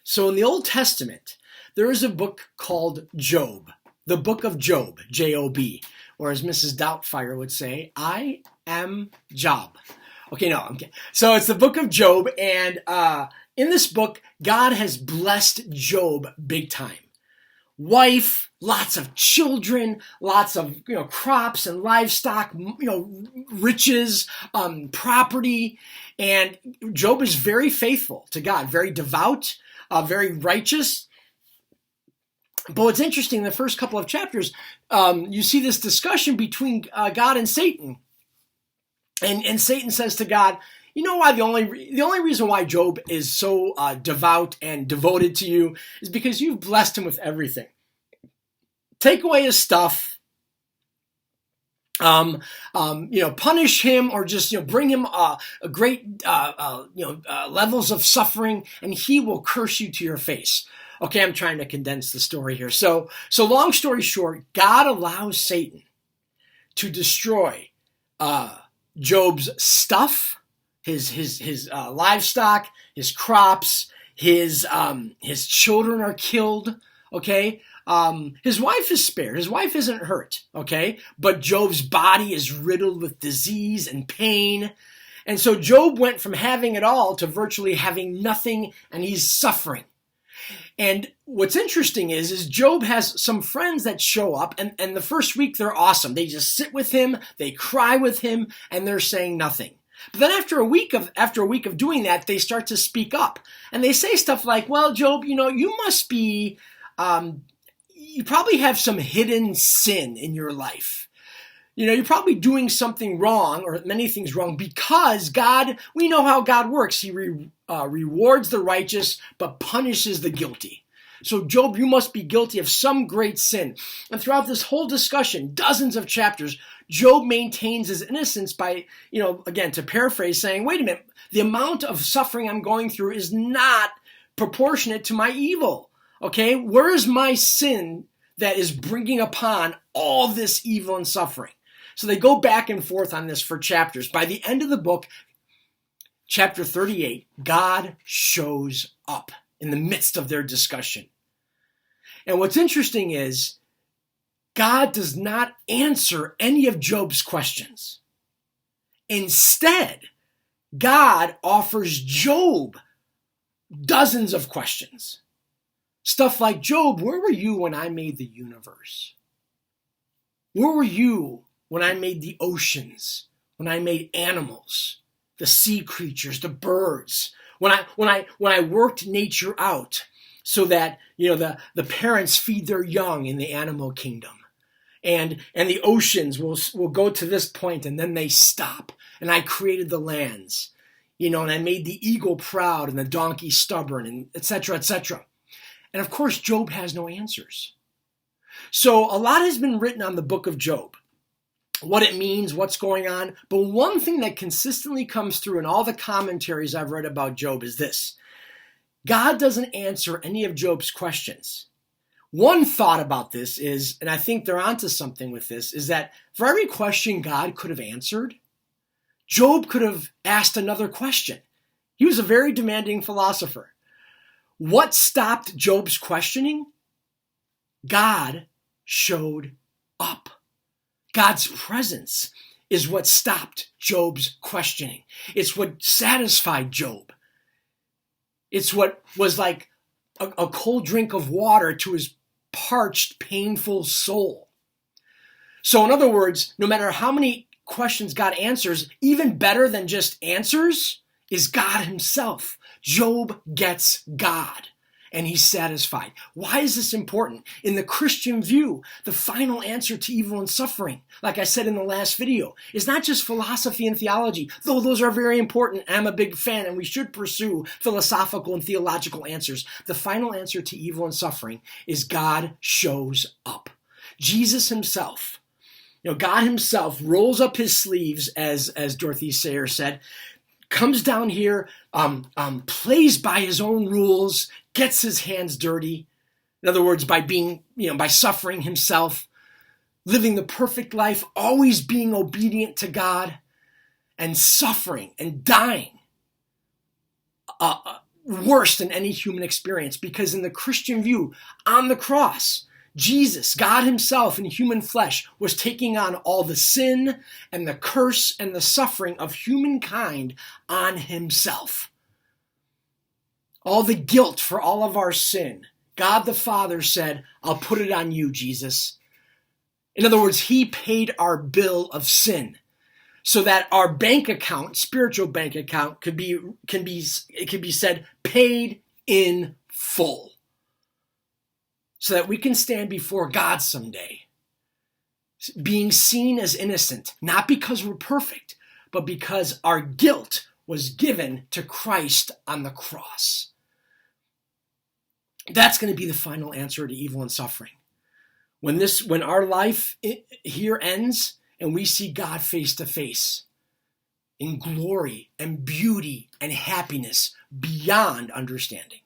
So in the Old Testament, there is a book called Job, the book of Job, Job, or as Mrs. Doubtfire would say, I am Job. Okay, no, I'm kidding. So it's the book of Job, and in this book, God has blessed Job big time. Wife, lots of children, lots of crops and livestock, riches, property, and Job is very faithful to God, very devout, very righteous. But what's interesting, in the first couple of chapters, you see this discussion between God and Satan, and Satan says to God, you know why the only reason why Job is so devout and devoted to you is because you've blessed him with everything. Take away his stuff, punish him, or just bring him a great levels of suffering, and he will curse you to your face. Okay, I'm trying to condense the story here. So long story short, God allows Satan to destroy Job's stuff, his livestock, his crops, his children are killed. Okay, his wife is spared. His wife isn't hurt. Okay, but Job's body is riddled with disease and pain, and so Job went from having it all to virtually having nothing, and he's suffering. And what's interesting is Job has some friends that show up, and the first week they're awesome. They just sit with him, they cry with him, and they're saying nothing. But then after a week of doing that, they start to speak up, and they say stuff like, "Well, Job, you must be, you probably have some hidden sin in your life. You're probably doing something wrong, or many things wrong, because God, we know how God works. He rewards the righteous, but punishes the guilty. So Job, you must be guilty of some great sin." And throughout this whole discussion, dozens of chapters, Job maintains his innocence by, again, to paraphrase, saying, wait a minute, the amount of suffering I'm going through is not proportionate to my evil. Okay, where is my sin that is bringing upon all this evil and suffering? So they go back and forth on this for chapters. By the end of the book, chapter 38, God shows up in the midst of their discussion. And what's interesting is God does not answer any of Job's questions. Instead, God offers Job dozens of questions. Stuff like, Job, where were you when I made the universe? Where were you when I made the oceans, when I made animals, the sea creatures, the birds, when I worked nature out so that the parents feed their young in the animal kingdom, and the oceans will go to this point and then they stop, and I created the lands, and I made the eagle proud and the donkey stubborn, and etc., etc. And of course, Job has no answers. So a lot has been written on the book of Job, what it means, what's going on. But one thing that consistently comes through in all the commentaries I've read about Job is this: God doesn't answer any of Job's questions. One thought about this is, and I think they're onto something with this, is that for every question God could have answered, Job could have asked another question. He was a very demanding philosopher. What stopped Job's questioning? God showed up. God's presence is what stopped Job's questioning. It's what satisfied Job. It's what was like a cold drink of water to his parched, painful soul. So in other words, no matter how many questions God answers, even better than just answers is God himself. Job gets God, and he's satisfied. Why is this important? In the Christian view, the final answer to evil and suffering, like I said in the last video, is not just philosophy and theology, though those are very important. I'm a big fan, and we should pursue philosophical and theological answers. The final answer to evil and suffering is God shows up. Jesus himself, God himself rolls up his sleeves, as Dorothy Sayers said, comes down here, plays by his own rules, gets his hands dirty. In other words, by being, by suffering himself, living the perfect life, always being obedient to God, and suffering and dying worse than any human experience, because in the Christian view, on the cross, Jesus, God himself in human flesh, was taking on all the sin and the curse and the suffering of humankind on himself. All the guilt for all of our sin. God the Father said, I'll put it on you, Jesus. In other words, he paid our bill of sin so that our bank account, spiritual bank account, can be said paid in full. So that we can stand before God someday, being seen as innocent, not because we're perfect, but because our guilt was given to Christ on the cross. That's going to be the final answer to evil and suffering. When our life here ends and we see God face to face in glory and beauty and happiness beyond understanding.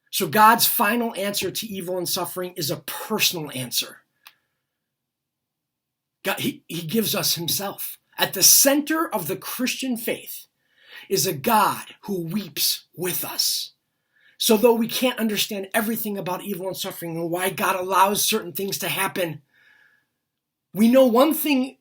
So God's final answer to evil and suffering is a personal answer. God, he gives us himself. At the center of the Christian faith is a God who weeps with us. So though we can't understand everything about evil and suffering and why God allows certain things to happen, we know one thing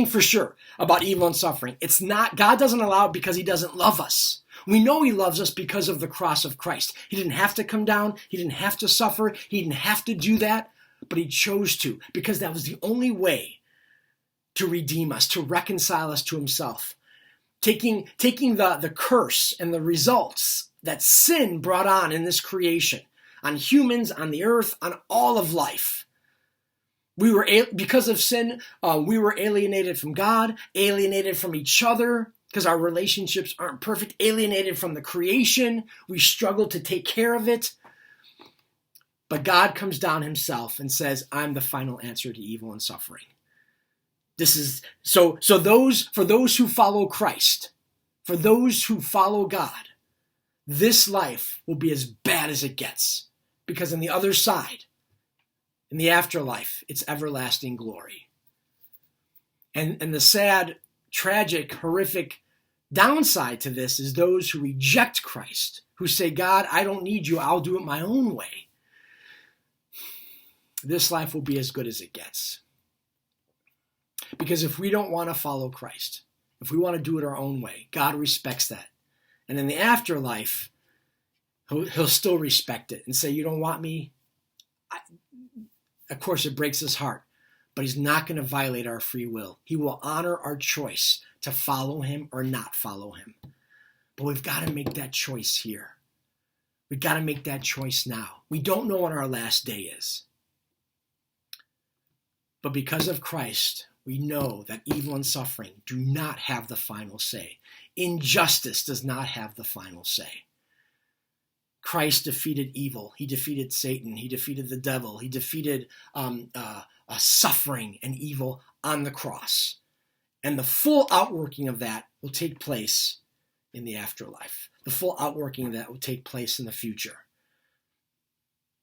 for sure about evil and suffering. It's not, God doesn't allow it because he doesn't love us. We know he loves us because of the cross of Christ. He didn't have to come down. He didn't have to suffer. He didn't have to do that, but he chose to, because that was the only way to redeem us, to reconcile us to himself. Taking the curse and the results that sin brought on in this creation, on humans, on the earth, on all of life. Because of sin, we were alienated from God, alienated from each other, because our relationships aren't perfect, alienated from the creation. We struggle to take care of it. But God comes down himself and says, I'm the final answer to evil and suffering. This is for those who follow Christ, for those who follow God, this life will be as bad as it gets, because on the other side, in the afterlife, it's everlasting glory. And the sad, tragic, horrific downside to this is those who reject Christ, who say, God, I don't need you, I'll do it my own way. This life will be as good as it gets. Because if we don't want to follow Christ, if we want to do it our own way, God respects that. And in the afterlife, he'll still respect it and say, you don't want me? Of course, it breaks his heart, but he's not going to violate our free will. He will honor our choice to follow him or not follow him. But we've got to make that choice here. We've got to make that choice now. We don't know when our last day is. But because of Christ, we know that evil and suffering do not have the final say. Injustice does not have the final say. Christ defeated evil. He defeated Satan. He defeated the devil. He defeated suffering and evil on the cross. And the full outworking of that will take place in the afterlife. The full outworking of that will take place in the future.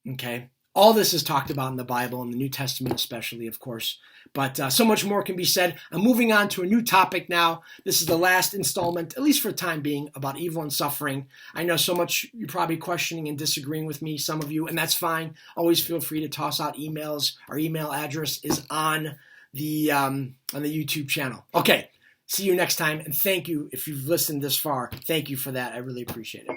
Okay? All this is talked about in the Bible, in the New Testament especially, of course. But so much more can be said. I'm moving on to a new topic now. This is the last installment, at least for the time being, about evil and suffering. I know so much you're probably questioning and disagreeing with me, some of you, and that's fine. Always feel free to toss out emails. Our email address is on the YouTube channel. Okay, see you next time, and thank you if you've listened this far. Thank you for that. I really appreciate it.